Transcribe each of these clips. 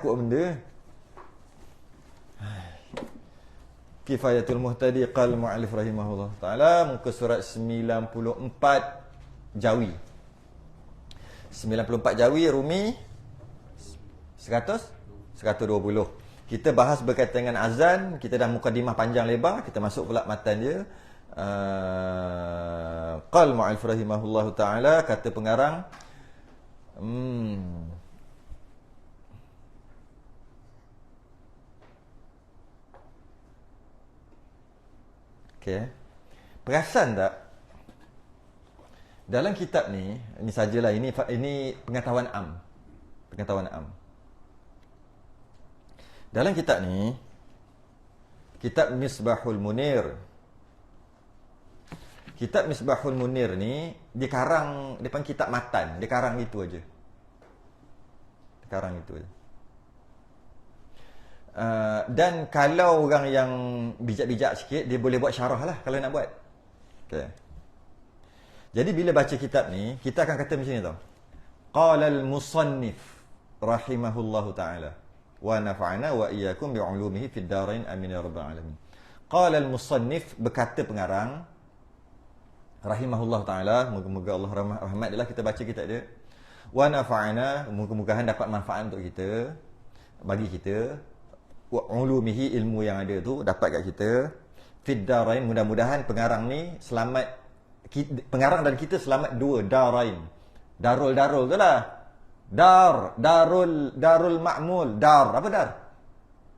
takut benda. Kifayatul Muhtadi qal mu'allif rahimahullah ta'ala, muka surat 94 Jawi. 94 Jawi, Rumi 120. Kita bahas berkaitan dengan azan, kita dah mukadimah panjang lebar, kita masuk pula matan dia. Qal mu'allif rahimahullah ta'ala, kata pengarang, okey. Perasan tak? Dalam kitab ni, ini sajalah, ini pengetahuan am. Pengetahuan am. Dalam kitab ni, kitab Misbahul Munir. Kitab Misbahul Munir ni dikarang depan kitab matan, dikarang itu aja. Dikarang itu aja. Dan kalau orang yang bijak-bijak sikit, dia boleh buat syarah lah kalau nak buat. Okay. Jadi bila baca kitab ni, kita akan kata macam ni tau. Qala al-musannif rahimahullahu ta'ala wa nafa'ana wa iyyakum bi'ulumihi fid darain amin ya rabbal alamin. Qala al-musannif, berkata pengarang rahimahullahu ta'ala, moga-moga Allah rahmat dia lah kita baca kitab dia. Wa nafa'ana, moga-moga dapat manfaat untuk kita, bagi kita. Wa ulumihi, ilmu yang ada tu dapat kat kita. Fid darain, mudah-mudahan pengarang ni selamat, pengarang dan kita selamat dua darain. Darul tu lah. Darul ma'mul. Dar, apa dar?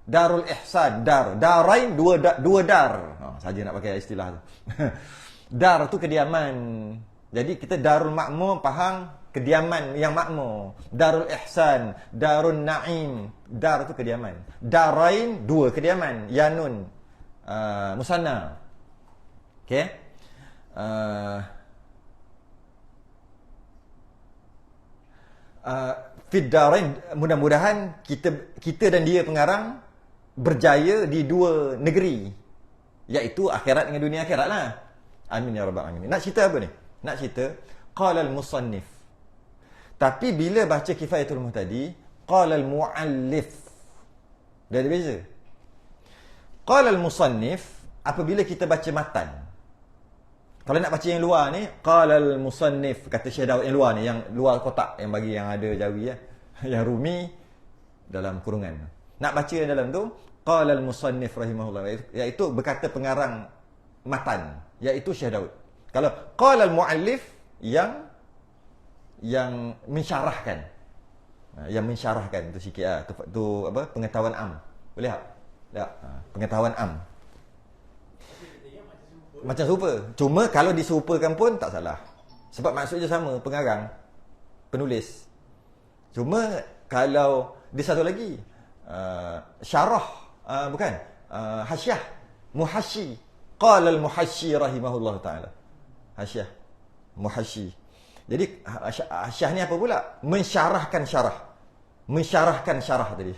Darul ihsan, dar. Darain, dua dar. Saja nak pakai istilah tu. Dar tu kediaman. Jadi kita darul ma'mur, faham? Kediaman yang makmur. Darul ihsan, darun na'im. Dar tu kediaman. Darain, dua kediaman. Yanun, musanna. Okey. Fid darain, mudah-mudahan kita dan dia pengarang berjaya di dua negeri, iaitu akhirat dengan dunia akhirat lah. Amin ya rabbal alamin. Nak cerita apa ni? Nak cerita qala al-musannif. Tapi bila baca Kifayatul Muhtadi, qala al-muallif. Dia ada beza. Qala al-musannif apabila kita baca matan. Kalau nak baca yang luar ni, qala al-musannif, kata Syekh Daud yang luar ni, yang luar kotak, yang bagi yang ada Jawi ya. Yang Rumi dalam kurungan. Nak baca yang dalam tu, qala al-musannif rahimahullah, iaitu berkata pengarang matan, iaitu Syekh Daud. Kalau qala al-muallif yang mensyarahkan. Yang mensyarahkan tu sikit ah. Tu apa? Pengetahuan am. Boleh tak? Tak. Pengetahuan am. Macam serupa. Cuma kalau diserupakan pun tak salah. Sebab maksudnya sama, pengarang, penulis. Cuma kalau dia satu lagi, syarah, bukan, hasyiah, muhasyi. Qala al-muhasyi rahimahullah ta'ala. Hasyiah, muhasyi. Jadi hasyiah ni apa pula? Mensyarahkan syarah. Mensyarahkan syarah tadi.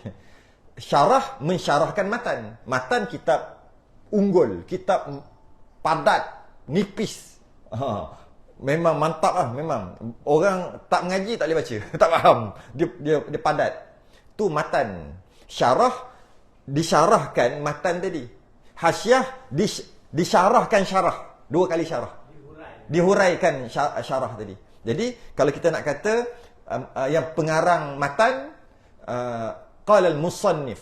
Syarah mensyarahkan matan. Matan kitab unggul, kitab padat, nipis. Memang mantap lah, memang. Orang tak mengaji tak boleh baca. Tak faham. Dia padat. Tu matan. Syarah disyarahkan matan tadi. Hasyiah disyarahkan syarah. Dua kali syarah. Dihuraikan syarah tadi. Jadi kalau kita nak kata yang pengarang matan, qala al-musannif.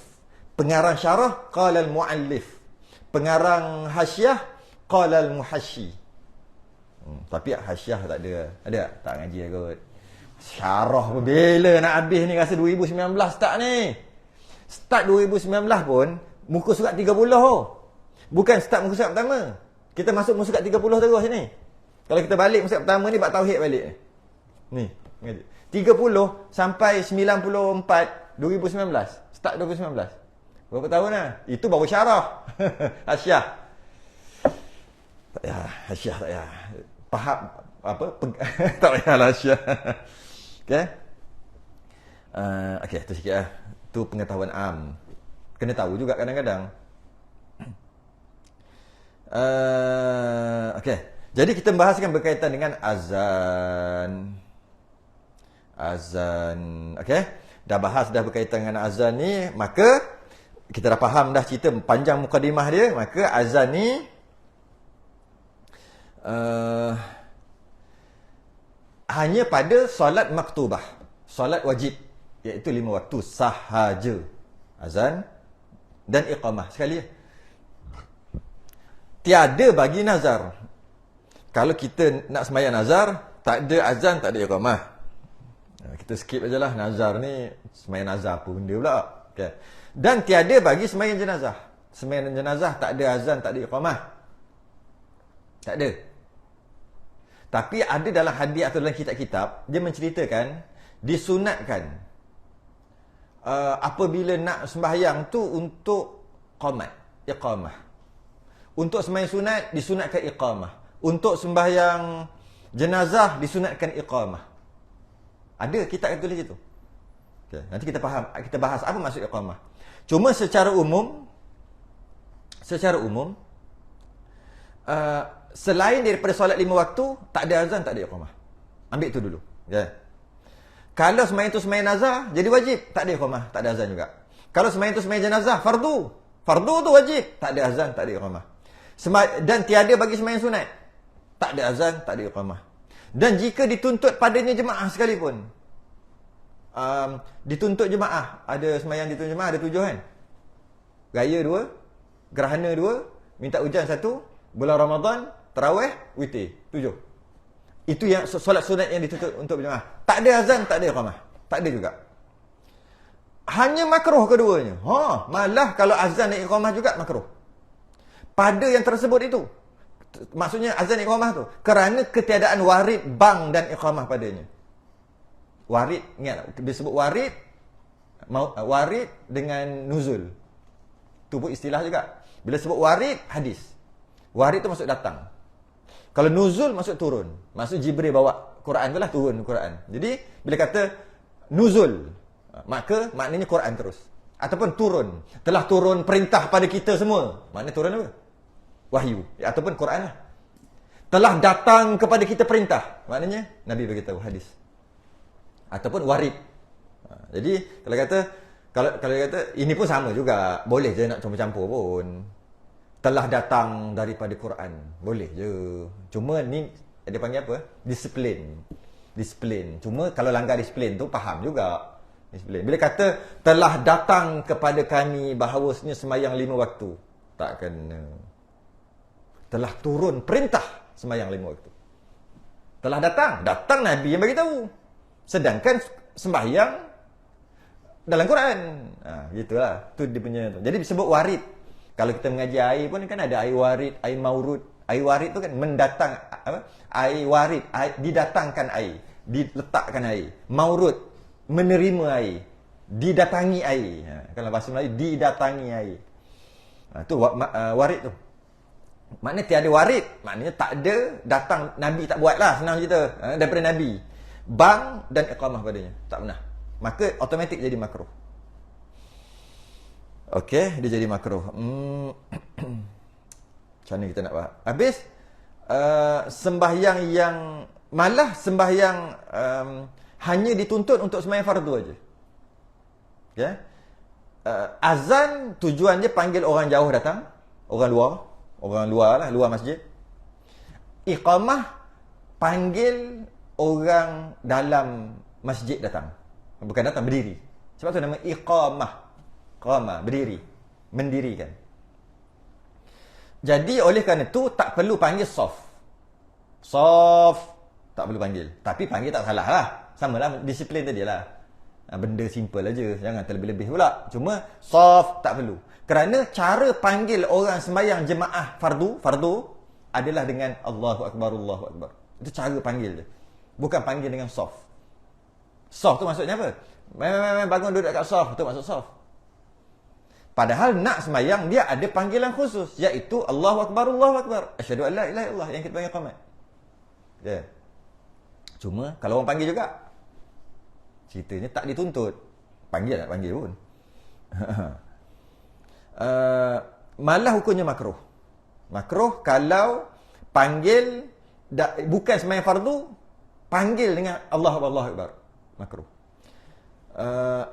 Pengarang syarah, qala al-muallif. Pengarang hasyiah, qala al-muhasyi. Tapi hasyiah tak ada. Ada tak ngaji kot. Syarah pun bila nak habis ni, rasa 2019 start ni. Start 2019 pun muka surat 30 Bukan start muka surat pertama. Kita masuk muka surat 30 terus ni. Kalau kita balik muka surat pertama ni, bab tauhid balik ni. Ni. 30 sampai 94 2019. Start 2019. Berapa tahun lah? Itu baru syarah. Hasyiah. Tak payah. Hasyiah tak payah. Faham apa? Tak payahlah hasyiah. Okay? Okay, tu sikit lah. Tu pengetahuan am. Kena tahu juga kadang-kadang. Okay. Jadi kita membahaskan berkaitan dengan azan. Azan. Okay? dah bahas dah berkaitan dengan azan ni, maka kita dah faham dah cerita panjang mukadimah dia. Maka azan ni hanya pada solat maktubah, solat wajib, iaitu 5 waktu sahaja. Azan dan iqamah sekali. Tiada bagi nazar. Kalau kita nak sembahyang nazar, tak ada azan, tak ada iqamah. Kita skip aja lah. Nazar ni, sembahyang nazar apa benda pula. Okay. Dan tiada bagi sembahyang jenazah. Sembahyang jenazah tak ada azan, tak ada iqamah. Tak ada. Tapi ada dalam hadis atau dalam kitab-kitab, dia menceritakan, disunatkan apabila nak sembahyang tu untuk qamat, iqamah. Untuk sembahyang sunat, disunatkan iqamah. Untuk sembahyang jenazah, disunatkan iqamah. Ada kitab yang tulis itu. Okay. Nanti kita faham, kita bahas apa maksud iqamah. Cuma secara umum, selain daripada solat 5 waktu, tak ada azan, tak ada iqamah. Ambil itu dulu. Okay. Kalau sembahyang tu sembahyang nazar, jadi wajib, tak ada iqamah, tak ada azan juga. Kalau sembahyang tu sembahyang jenazah, fardu tu wajib, tak ada azan, tak ada iqamah. Dan tiada bagi sembahyang sunat, tak ada azan, tak ada iqamah. Dan jika dituntut padanya jemaah sekalipun, dituntut jemaah, ada sembahyang dituntut jemaah, ada 7 kan? Raya 2, gerhana 2, minta hujan 1, bulan Ramadan, tarawih, witir, 7. Itu yang solat sunat yang dituntut untuk berjemaah. Tak ada azan, tak ada iqamah. Tak ada juga. Hanya makruh keduanya. Malah kalau azan dan iqamah juga makruh. Pada yang tersebut itu. Maksudnya azan dan iqamah tu. Kerana ketiadaan warid bang dan iqamah padanya. Warid, ingat disebut warid. Warid dengan nuzul. Itu pun istilah juga. Bila sebut warid, hadis. Warid tu maksud datang. Kalau nuzul maksud turun. Maksud Jibril bawa Quran tu lah, turun Quran. Jadi bila kata nuzul, maka maknanya Quran terus. Ataupun turun. Telah turun perintah pada kita semua. Maknanya turun apa? Wahyu. Ataupun Quran lah. Telah datang kepada kita perintah. Maknanya Nabi beritahu hadis. Ataupun warid. Jadi kalau kata ini pun sama juga. Boleh je nak campur-campur pun. Telah datang daripada Quran. Boleh je. Cuma ni, dia panggil apa? Disiplin. Cuma kalau langgar disiplin tu, faham juga. Disiplin. Bila kata, telah datang kepada kami bahawasanya sembahyang 5 waktu. Tak kena. Telah turun perintah sembahyang 5 waktu. Telah datang Nabi yang beritahu. Sedangkan sembahyang dalam Quran. Gitulah. Tu dia punya tu. Jadi disebut warid. Kalau kita mengaji air pun kan ada air warid, air maurud. Air warid tu kan mendatang apa? Air warid, didatangkan air, diletakkan air. Maurud, menerima air, didatangi air. Kalau bahasa Melayu, didatangi air. Tu warid tu. Maknanya tiada warid, maknanya tak ada, datang Nabi tak buat lah, senang cerita. Daripada Nabi. Bang dan iqamah padanya. Tak pernah. Maka automatik jadi makruh. Okey, dia jadi makruh. Macam mana kita nak buat? Habis, sembahyang yang, malah sembahyang hanya dituntut untuk sembahyang fardu aja. Okay? Azan, tujuan dia panggil orang jauh datang. Orang luar lah, luar masjid. Iqamah, panggil orang dalam masjid datang. Bukan datang, berdiri. Sebab tu nama iqamah. Qama, berdiri, mendirikan. Jadi oleh kerana itu tak perlu panggil soft tak perlu panggil. Tapi panggil tak salah lah. Sama lah disiplin tadi lah. Benda simple aja, jangan terlebih-lebih pula. Cuma soft tak perlu. Kerana cara panggil orang sembahyang jemaah fardu adalah dengan Allahu Akbar, Allahu Akbar. Itu cara panggil dia. Bukan panggil dengan soft. Soft tu maksudnya apa? Bangun duduk kat soft, tu maksud soft. Padahal nak sembahyang dia ada panggilan khusus, iaitu Allahu Akbar, Allahu Akbar. Asyhadu an la ilaha illallah, yang kita panggil qamat. Ya. Cuma kalau orang panggil juga, ceritanya tak dituntut. Panggil tak panggil pun. Malah hukumnya makruh. Makruh kalau panggil bukan sembahyang fardu, panggil dengan Allahu Akbar. Makruh.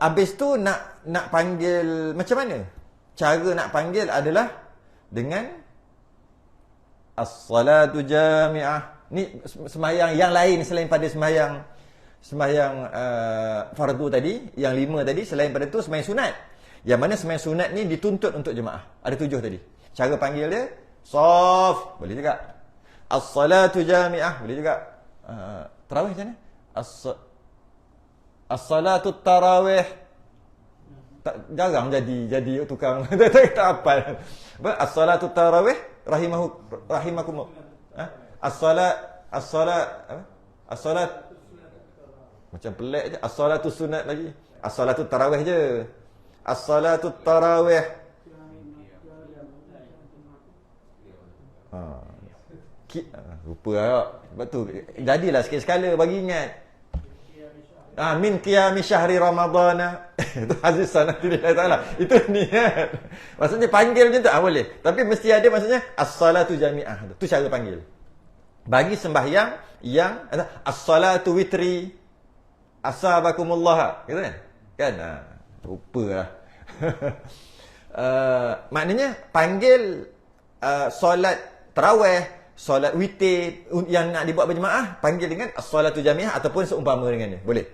Habis tu nak panggil macam mana? Cara nak panggil adalah dengan as-salatu jami'ah. Ni sembahyang yang lain selain pada sembahyang fardu tadi, yang 5 tadi, selain pada tu sembahyang sunat. Yang mana sembahyang sunat ni dituntut untuk jemaah. Ada 7 tadi. Cara panggil dia shaf, boleh juga. As-salatu jami'ah, boleh juga. Tarawih macam mana? As-salatu tarawih. Tak, jarang jadi tukang tak hafal. Apa? As-salatu tarawih rahimakum. As-salat apa? As-salat macam pelik je. As-salatu sunat lagi. As-salatu tarawih je. As-salatu tarawih. Lupa lah. Sebab tu jadilah sikit sekala bagi ingat. Min qiyami syahri ramadana. Itu hadis sanad Allah Taala. Itu niat. Maksudnya panggil macam tu boleh. Tapi mesti ada maksudnya as-salatu jami'ah. Tu cara panggil. Bagi sembahyang yang as-salatu witri asabakumullah, gitu kan? Kan? Lupalah. Maknanya panggil solat tarawih, solat witir yang nak dibuat berjemaah, panggil dengan as-salatu jami'ah ataupun seumpama dengan dia. Boleh.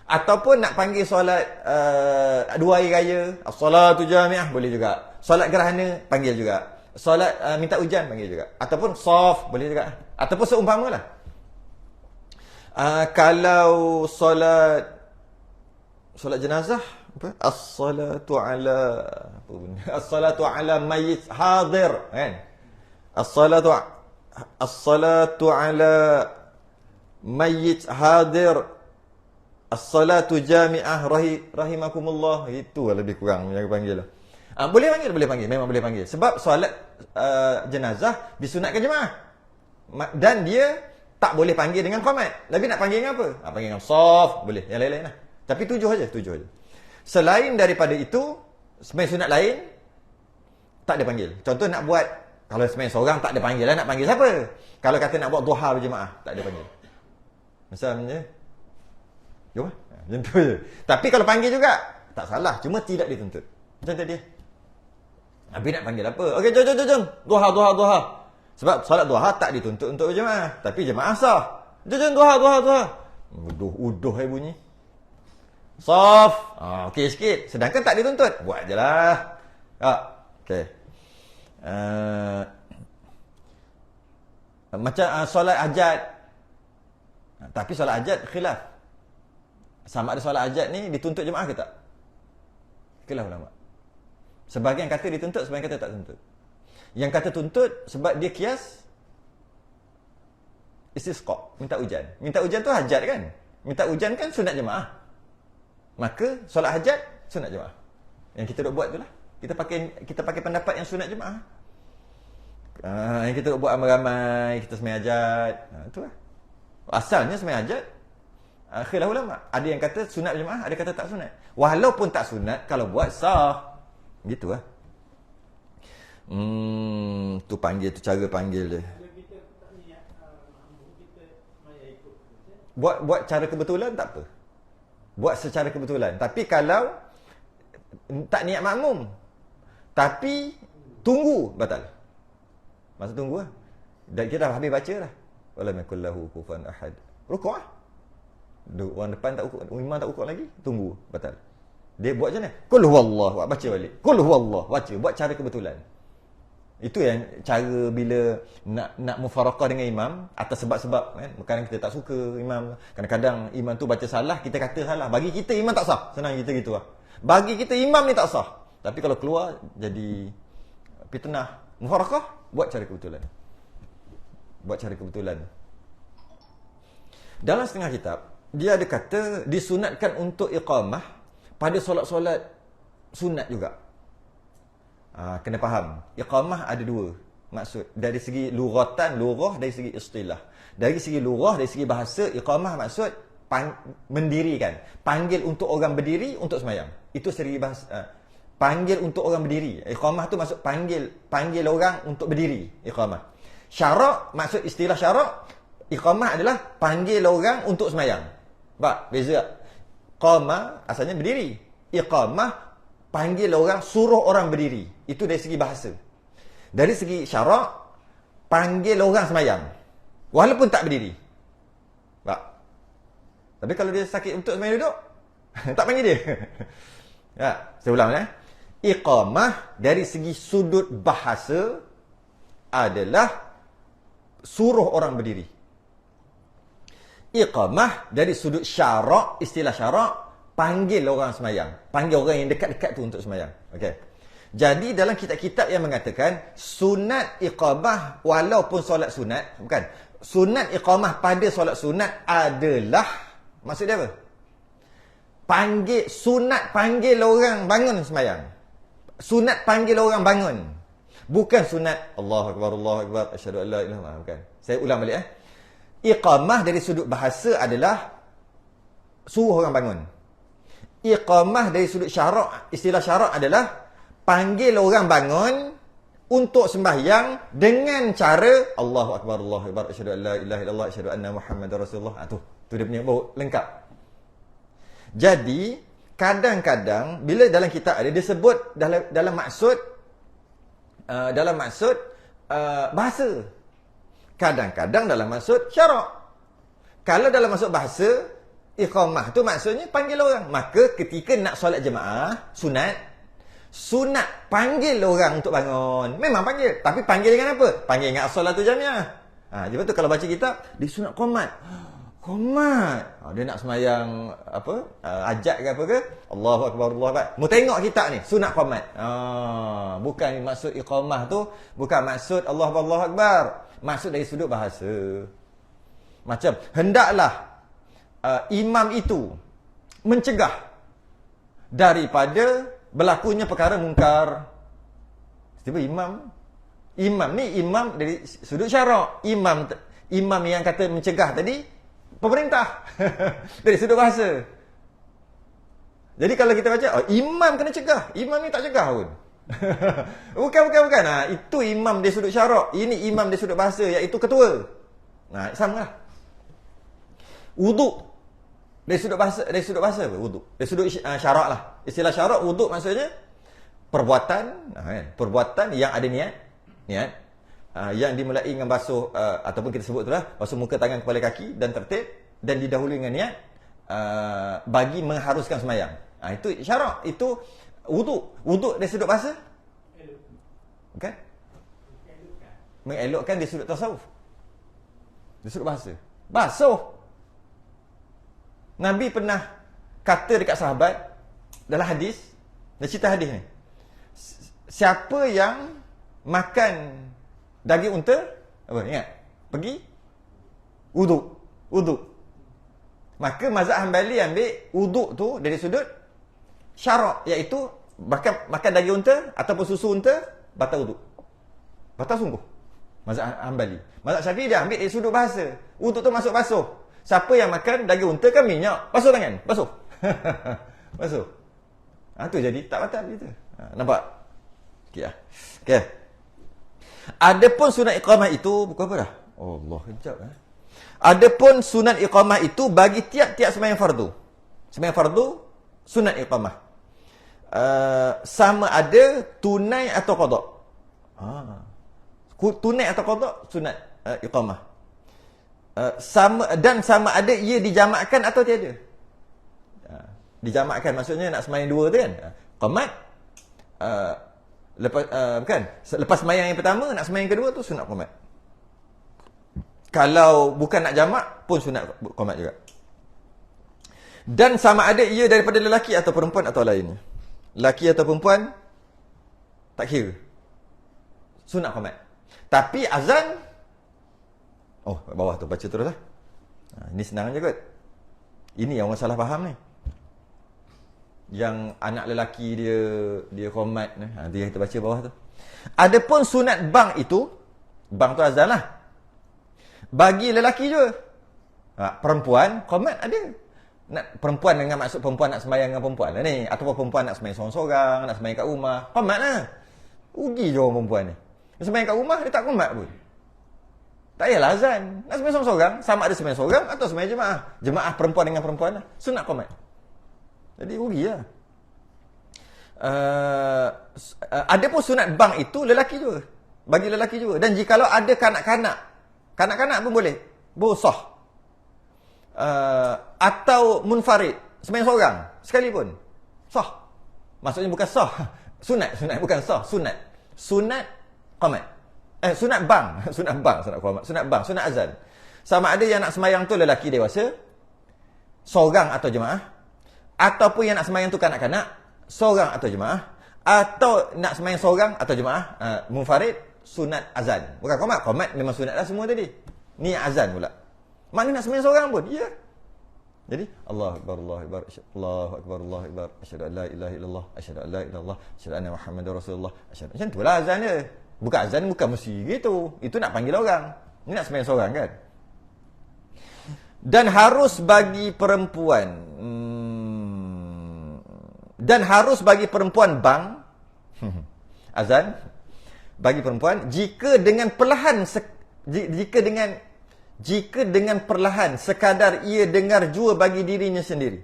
Ataupun nak panggil solat 2 hari raya, as-salatu jami'ah, boleh juga. Solat gerhana, panggil juga. Solat minta hujan, panggil juga. Ataupun shaf, boleh juga. Ataupun seumpama lah. Kalau solat jenazah, apa? As-salatu ala mayyit hadir, kan? As-salatu ala mayyit hadir. As-salatu jami'ah rahimakumullah. Itu lebih kurang yang panggil. Boleh panggil, memang boleh panggil. Sebab solat jenazah disunatkan jemaah. Dan dia tak boleh panggil dengan qamat. Nabi nak panggil dengan apa? Panggil dengan shaf, boleh. Yang lain-lain lah. Tapi 7 aja. Selain daripada itu, sembahyang sunat lain tak ada panggil. Contoh nak buat, kalau sembahyang seorang tak ada panggil lah, nak panggil siapa? Kalau kata nak buat duha berjemaah, tak ada panggil. Misalnya, jom lah. Macam tu je. Tapi kalau panggil juga, tak salah. Cuma tidak dituntut. Macam tadi. Nabi nak panggil apa? Okey, jom. Duha. Sebab solat duha tak dituntut untuk berjemaah. Tapi jemaah sah. Jom, duha. Uduh bunyi. Saf. Okey sikit. Sedangkan tak dituntut. Buat je lah. Okey. Macam solat hajat. Tapi solat hajat khilaf. Sama ada solat hajat ni dituntut jemaah ke tak? Khilaf ulama. Sebahagian kata dituntut, sebahagian kata tak tuntut. Yang kata tuntut sebab dia kias istisqa, minta hujan. Minta hujan tu hajat kan? Minta hujan kan sunat jemaah. Maka solat hajat sunat jemaah. Yang kita duk buat itulah. Kita pakai pendapat yang sunat jemaah. Yang kita duk buat ramai-ramai, kita sembahyang hajat. Itulah. Asalnya sembahyang hajat khilaf ulama. Ada yang kata sunat jemaah, ada kata tak sunat. Walaupun tak sunat, kalau buat sah. Gitu lah. Tu panggil, tu cara panggil dia. Buat cara kebetulan tak apa. Buat secara kebetulan. Tapi kalau tak niat makmum, tapi tunggu, batal. Masa tunggu lah. Dan kita dah habis baca lah. Walam yakul lahu kufuwan ahad. Rukuk lah. Orang depan tak rukuk, imam tak rukuk lagi, tunggu, batal. Dia buat macam mana? Qul huwallahu, baca balik. Qul huwallahu, baca. Buat cara kebetulan. Itu yang cara bila nak mufaraqah dengan imam atas sebab-sebab kan. Kadang kita tak suka imam. Kadang-kadang imam tu baca salah, kita kata salah. Bagi kita imam tak sah. Senang kita gitu lah. Bagi kita imam ni tak sah. Tapi kalau keluar jadi fitnah. Mufaraqah, buat cara kebetulan. Buat cara kebetulan. Dalam setengah kitab, dia ada kata disunatkan untuk iqamah pada solat-solat sunat juga. Kena faham. Iqamah ada 2 maksud. Dari segi lughatan, lughah, dari segi istilah. Dari segi lughah, dari segi bahasa, iqamah maksud mendirikan. Panggil untuk orang berdiri untuk sembahyang. Itu segi bahasa. Panggil untuk orang berdiri. Iqamah tu maksud panggil orang untuk berdiri. Iqamah. Syarak maksud istilah syarak. Iqamah adalah panggil orang untuk sembahyang. Beza tak? Qama asalnya berdiri. Iqamah panggil orang, suruh orang berdiri. Itu dari segi bahasa. Dari segi syarak, panggil orang sembahyang walaupun tak berdiri. Tak. Tapi kalau dia sakit untuk sembahyang duduk, tak panggil dia. Ya, saya ulang ya. Iqamah dari segi sudut bahasa adalah suruh orang berdiri. Iqamah dari sudut syarak, istilah syarak, panggil orang sembahyang. Panggil orang yang dekat-dekat tu untuk sembahyang. Okey. Jadi dalam kitab-kitab yang mengatakan sunat iqamah walaupun solat sunat, bukan. Sunat iqamah pada solat sunat adalah, maksud dia apa? Sunat panggil orang bangun sembahyang. Sunat panggil orang bangun. Bukan sunat Allahu Akbar, asyhadu an la ilaha illallah, bukan. Saya ulang balik Iqamah dari sudut bahasa adalah suruh orang bangun. Iqamah dari sudut syarak, istilah syarak adalah panggil orang bangun untuk sembahyang dengan cara Allahu Akbar, asyhadu an la ilaha illallah, asyhadu anna Muhammadar Rasulullah. Tu dia punya lengkap. Jadi, kadang-kadang bila dalam kitab ada dia sebut dalam maksud bahasa. Kadang-kadang dalam maksud syarak. Kalau dalam maksud bahasa, iqamah tu maksudnya panggil orang. Maka ketika nak solat jemaah, sunat panggil orang untuk bangun. Memang panggil. Tapi panggil dengan apa? Panggil dengan as-salatu jamiah. Sebab tu kalau baca kitab, dia sunat qomat. Dia nak semayang ajat ke apa ke? Allahu Akbar, Allahu Akbar. Mu tengok kitab ni, sunat qomat. Bukan maksud iqamah tu, bukan maksud Allahu Akbar. Maksud dari sudut bahasa. Macam hendaklah imam itu mencegah daripada berlakunya perkara mungkar. Tiba imam ni imam dari sudut syarak. Imam yang kata mencegah tadi pemerintah. Dari sudut bahasa. Jadi kalau kita baca, imam kena cegah. Imam ni tak cegah pun. Bukan. Itu imam dari sudut syarak. Ini imam dari sudut bahasa, iaitu ketua. Sama lah. Wuduk dari sudut bahasa apa? Wuduk. Dari sudut syarak lah. Istilah syarak, wuduk maksudnya perbuatan yang ada niat. Yang dimulai dengan basuh ataupun kita sebut itulah basuh muka, tangan, kepala, kaki dan tertib dan didahului dengan niat bagi mengharuskan sembahyang. Itu syarak, itu wuduk dari sudut bahasa. Bukan? Mengelokkan dari sudut tasawuf. Dari sudut bahasa. Basuh. Nabi pernah kata dekat sahabat dalam hadis, dan cerita hadis ni. Siapa yang makan daging unta, ingat? Pergi wuduk. Maka mazhab Hanbali ambil wuduk tu dari sudut syarak, iaitu makan daging unta ataupun susu unta batal wuduk. Batal sungguh. Mazhab Hanbali. Mazhab Syafi'i dia ambil dari sudut bahasa. Wuduk tu masuk basuh. Siapa yang makan daging unta kan minyak, basuh tangan, basuh. Basuh. Tu jadi tak batal gitu. Nampak? Okey. Adapun sunat iqamah itu bukan apa dah? Allah, kejap Adapun sunat iqamah itu bagi tiap-tiap sembahyang fardu. Sembahyang fardu sunat iqamah. Sama ada tunai atau qada. Tunai atau qada sunat iqamah. Sama ada ia dijamakkan atau tiada. Dijamakkan maksudnya nak sembahyang dua tu kan. Qamat lepas sembahyang yang pertama nak sembahyang yang kedua tu sunat qamat. Kalau bukan nak jamak pun sunat qamat juga. Dan sama ada ia daripada lelaki atau perempuan atau lainnya. Lelaki atau perempuan tak kira. Sunat qamat. Tapi azan bawah tu baca terus lah. Ini senang je kot. Ini yang orang salah faham ni. Yang anak lelaki dia qamat ni. Dia kita baca bawah tu. Adapun sunat bang itu, bang tu azan lah. Bagi lelaki juga. Perempuan qamat ada. Perempuan dengan maksud perempuan nak sembahyang dengan perempuan lah ni. Ataupun perempuan nak sembahyang seorang-seorang, nak sembahyang kat rumah, qamat lah. Rugi je orang perempuan ni. Dia sembahyang kat rumah, dia tak qamat pun. Tak payahlah azan. Nak sembahyang seorang-seorang, sama ada sembahyang seorang atau sembahyang jemaah. Jemaah perempuan dengan perempuan lah. Sunat qamat. Jadi rugilah. Ada pun sunat bang itu lelaki juga. Bagi lelaki juga. Dan jikalau ada kanak-kanak pun boleh. Sah. Atau munfarid, sembahyang seorang sekalipun. Sah. Maksudnya bukan sah. Sunat bukan sah, sunat. Sunat qamat. Sunat bang, sunat qamat, sunat bang, sunat azan. Sama ada yang nak sembahyang tu lelaki dewasa, seorang atau jemaah, ataupun yang nak sembahyang tu kanak-kanak, seorang atau jemaah, atau nak sembahyang seorang atau jemaah, munfarid, sunat azan. Bukan qamat memang sunat dah semua tadi. Ni azan pula. Mana nak sembahyang seorang pun, ya. Jadi Allahu akbar, Allahu akbar, Allahu akbar, Allahu akbar, asyhadu an la ilaha illallah, asyhadu an la ilaha illallah, asyhadu anna Muhammadar Rasulullah, asyhadu. Macam itulah azan dia. Bukan azan bukan mesti gitu. Itu nak panggil orang. Ni nak sembahyang seorang kan. Dan harus bagi perempuan bang azan bagi perempuan jika dengan perlahan sekadar ia dengar jua bagi dirinya sendiri.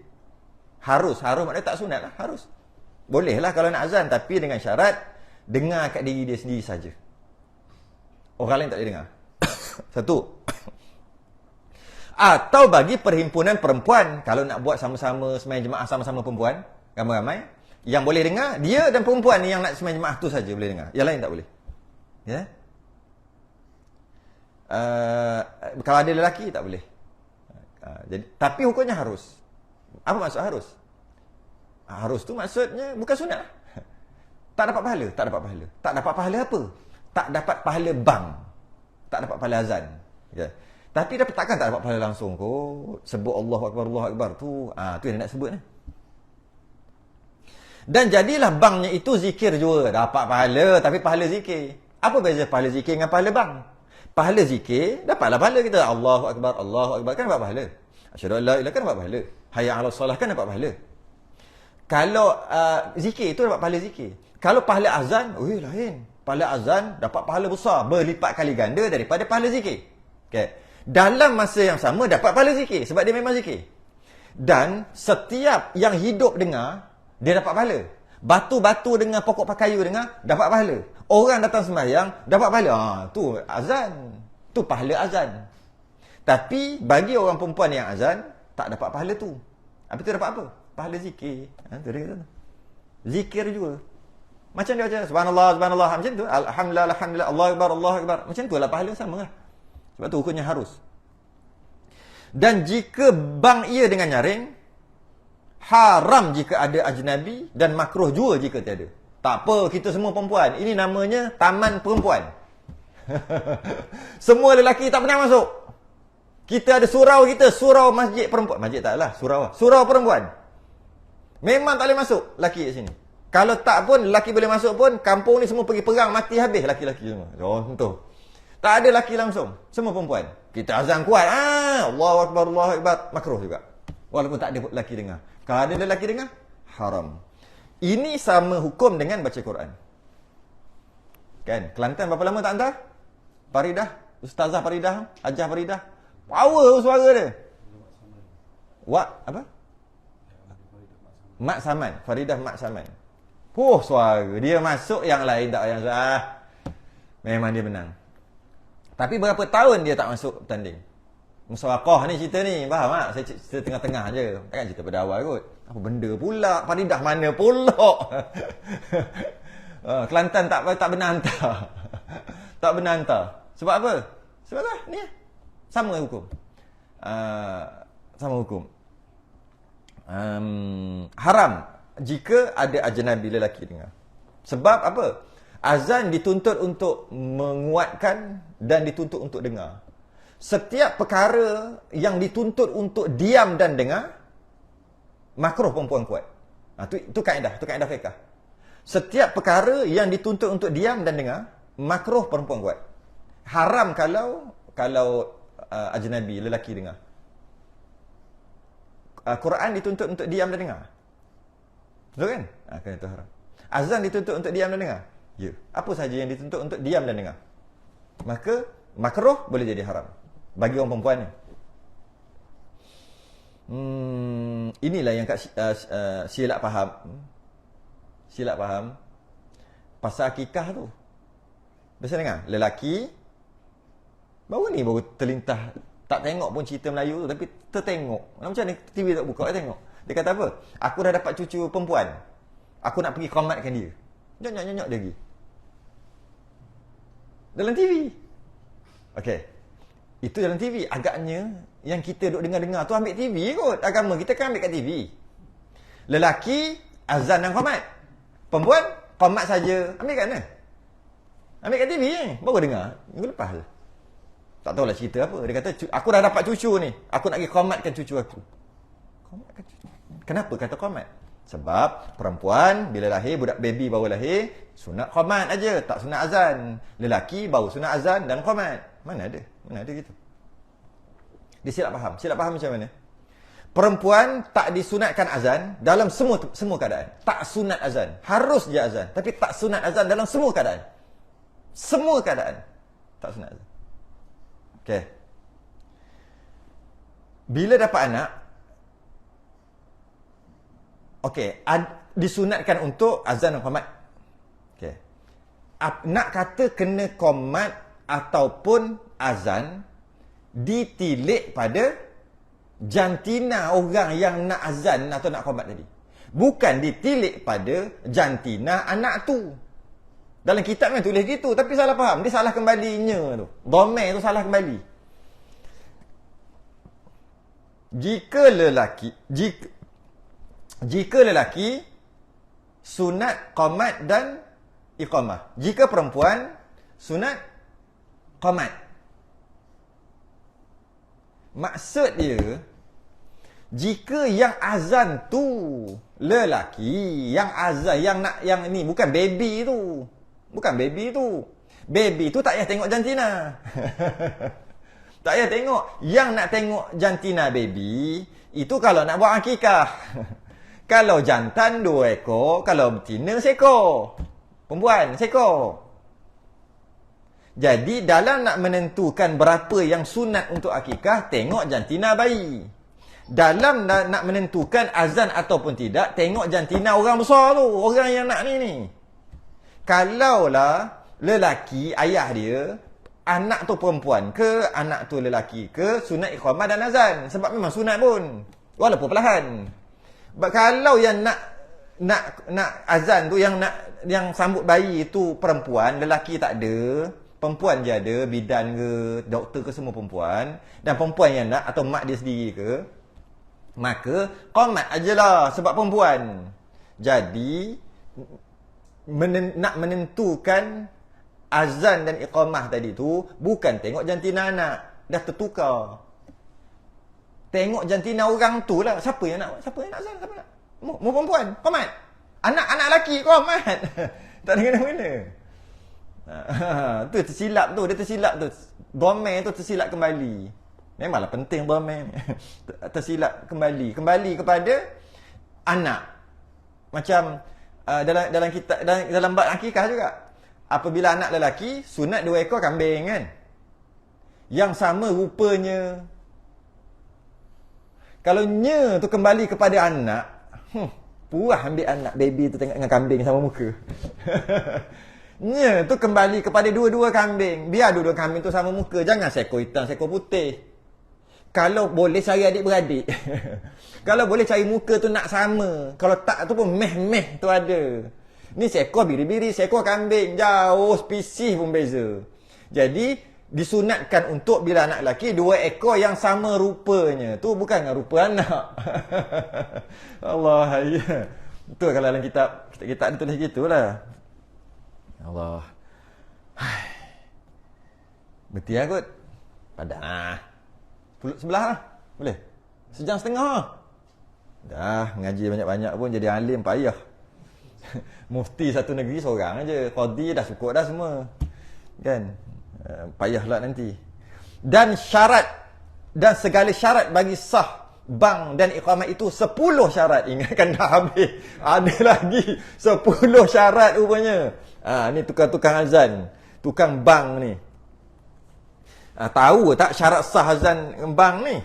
Harus maknanya tak sunat lah, harus. Bolehlah kalau nak azan, tapi dengan syarat dengar kat diri dia sendiri saja. Orang lain tak boleh dengar. Satu. Atau bagi perhimpunan perempuan, kalau nak buat sama-sama sembahyang jemaah sama-sama perempuan, ramai-ramai, yang boleh dengar dia dan perempuan ni yang nak sembahyang jemaah tu saja boleh dengar. Yang lain tak boleh. Ya. Kalau ada lelaki tak boleh. Jadi tapi hukumnya harus. Apa maksud harus? Harus tu maksudnya bukan sunat. Tak dapat pahala. Tak dapat pahala apa? Tak dapat pahala bang. Tak dapat pahala azan. Ya. Tapi takkan tak dapat pahala langsung kot. Sebut Allahu akbar tu. Tu yang nak sebut ni. Dan jadilah bangnya itu zikir juga. Dapat pahala tapi pahala zikir. Apa beza pahala zikir dengan pahala bang? Pahala zikir, dapatlah pahala kita. Allahu akbar kan dapat pahala. Asyhadu an la ilaha kan dapat pahala. Hayya 'alas solah kan dapat pahala. Kalau zikir itu dapat pahala zikir. Kalau pahala azan, lain. Pahala azan dapat pahala besar, berlipat kali ganda daripada pahala zikir. Okey. Dalam masa yang sama dapat pahala zikir sebab dia memang zikir. Dan setiap yang hidup dengar, dia dapat pahala. Batu-batu dengar, pokok pakayu dengar, dapat pahala. Orang datang sembahyang, dapat pahala. Tu azan. Tu pahala azan. Tapi bagi orang perempuan yang azan, tak dapat pahala tu. Habis tu dapat apa? Pahala zikir. Tu dia kata. Zikir juga. Macam dia baca subhanallah macam tu. Alhamdulillah, Allahu akbar. Macam tu lah pahala sama lah. Sebab tu hukumnya harus. Dan jika bang ia dengan nyaring, haram jika ada ajnabi dan makruh juga jika tiada. Tak apa, kita semua perempuan. Ini namanya taman perempuan. Semua lelaki tak pernah masuk. Kita ada surau masjid perempuan. Masjid taklah, surau perempuan. Memang tak boleh masuk lelaki kat sini. Kalau tak pun, lelaki boleh masuk pun, kampung ni semua pergi perang, mati habis lelaki-lelaki semua. Contoh. Tak ada lelaki langsung. Semua perempuan. Kita azan kuat. Allahu akbar, makruh juga. Walaupun tak ada lelaki dengar. Kalau ada lelaki dengar, haram. Ini sama hukum dengan baca Quran. Kan? Kelantan berapa lama tak hantar? Faridah, Ustazah Faridah, Hajah Faridah. Power suara dia. Apa? Mak Saman. Faridah Mak Saman. Suara. Dia masuk, yang lain tak yang memang dia menang. Tapi berapa tahun dia tak masuk bertanding? Musawaqah ni cerita ni, faham tak? Saya cerita tengah-tengah je. Takkan cerita pada awal kot. Apa benda pula? Faridah mana pula? Kelantan tak benar hantar. Tak benar hantar. Sebab apa? Sebab apa? Ni sama hukum. Sama hukum. Haram jika ada ajnabi lelaki dengar. Sebab apa? Azan dituntut untuk menguatkan dan dituntut untuk dengar. Setiap perkara yang dituntut untuk diam dan dengar, makruh perempuan kuat. Itu kaedah fiqh. Setiap perkara yang dituntut untuk diam dan dengar, makruh perempuan kuat. Haram kalau ajnabi lelaki dengar. Quran dituntut untuk diam dan dengar. Betul kan? Kan itu haram. Azan dituntut untuk diam dan dengar. Ya. Apa saja yang dituntut untuk diam dan dengar, maka makruh boleh jadi haram bagi orang perempuan ni. Inilah yang silap faham. Silap faham pasal akikah tu. Biasa dengar lelaki baru terlintah, tak tengok pun cerita Melayu tu, tapi tertengok. Macam ni TV tak buka, tengok. Dia kata apa? Aku dah dapat cucu perempuan. Aku nak pergi komatkan dia. Nyok dia pergi. Dalam TV. Okey. Itu dalam TV. Agaknya yang kita duk dengar-dengar tu ambil TV kot. Agama kita kan ambil kat TV. Lelaki azan dan qomat. Perempuan qomat saja. Ambil kat mana? Ambil kat TV ni. Baru dengar. Minggu lepas je. Tak tahulah cerita apa. Dia kata, aku dah dapat cucu ni. Aku nak pergi qomatkan cucu aku. Qomatkan cucu. Kenapa kata qomat? Sebab perempuan bila lahir, budak baby baru lahir, sunat qomat aja, tak sunat azan. Lelaki baru sunat azan dan qomat. Mana ada? Mana ada gitu? Dia silap faham. Silap faham macam mana? Perempuan tak disunatkan azan dalam semua keadaan. Tak sunat azan. Harus je azan. Tapi tak sunat azan dalam semua keadaan. Semua keadaan. Tak sunat azan. Okey. Bila dapat anak, okey, disunatkan untuk azan dan qomat. Okey. Nak kata kena qomat ataupun azan ditilik pada jantina orang yang nak azan atau nak qomat tadi. Bukan ditilik pada jantina anak tu. Dalam kitab memang tulis gitu, tapi salah faham. Dia salah kembalinya tu. Dhamir tu salah kembali. Jika lelaki sunat qomat dan iqamah. Jika perempuan sunat qomat. Maksud dia, jika yang azan tu lelaki, yang azan, yang ni bukan baby tu. Bukan baby tu. Baby tu tak payah tengok jantina. Tak payah tengok. Yang nak tengok jantina baby, itu kalau nak buat akikah. Kalau jantan 2 ekor, kalau betina seekor. Perempuan seekor. Jadi dalam nak menentukan berapa yang sunat untuk akikah, tengok jantina bayi. Dalam nak menentukan azan ataupun tidak, tengok jantina orang besar tu, orang yang nak ni. Kalaulah lelaki, ayah dia, anak tu perempuan ke, anak tu lelaki ke, sunat iqamah dan azan. Sebab memang sunat pun, walaupun perlahan. Kalau yang nak azan tu, yang sambut bayi tu perempuan, lelaki tak ada, perempuan je ada, bidan ke, doktor ke, semua perempuan, dan perempuan yang nak atau mak dia sendiri ke, maka qomat ajalah sebab perempuan. Jadi nak menentukan azan dan iqamah tadi tu bukan tengok jantina anak, dah tertukar. Tengok jantina orang tu lah. Siapa yang nak azan? Siapa nak? Mu perempuan, qomat. Anak lelaki, qomat. Tak ada kena-mena. Tu tersilap tu, dia tersilap tu. Dhamir tu tersilap kembali. Memanglah penting dhamir. Tersilap kembali kepada anak. Macam dalam kitab, dalam bab akikah juga. Apabila anak lelaki sunat 2 ekor kambing kan. Yang sama rupanya. Kalau nya tu kembali kepada anak, puas ambil anak baby tu tengok dengan kambing sama muka. Nya tu kembali kepada dua-dua kambing. Biar dua-dua kambing tu sama muka. Jangan seekor hitam, seekor putih. Kalau boleh cari adik-beradik. Kalau boleh cari muka tu nak sama. Kalau tak tu pun meh-meh tu ada. Ni seekor biri-biri, seekor kambing. Jauh, spesies pun beza. Jadi, disunatkan untuk bila anak lelaki 2 ekor yang sama rupanya. Tu bukan dengan rupa anak. Allah, ya. Betul kalau dalam kitab ada tulis gitulah. Allah. Betul lah kot. Padah. Sebelah lah. Boleh? 1.5 jam lah. Dah, mengaji banyak-banyak pun jadi alim payah. Mufti satu negeri seorang aja. Qadi dah cukup dah semua. Kan? Payahlah nanti. Dan syarat, dan segala syarat bagi sah bank dan iqamah itu 10 syarat. Ingatkan dah habis. Ada lagi 10 syarat rupanya. Ni tukang azan, tukang bank ni. Tahu tak syarat sah azan bank ni?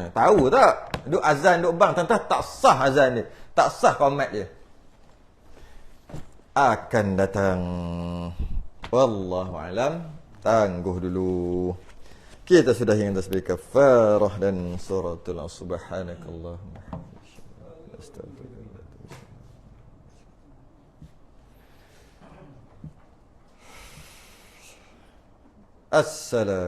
Tahu tak? Duk azan, duk bang, tuan-tuan, tak sah azan dia. Tak sah qomat dia. Akan datang. Wallahu alam. Tangguh dulu. Kita sudah yang tasbih kafarah dan suratul subhanakallahumma. Assalam.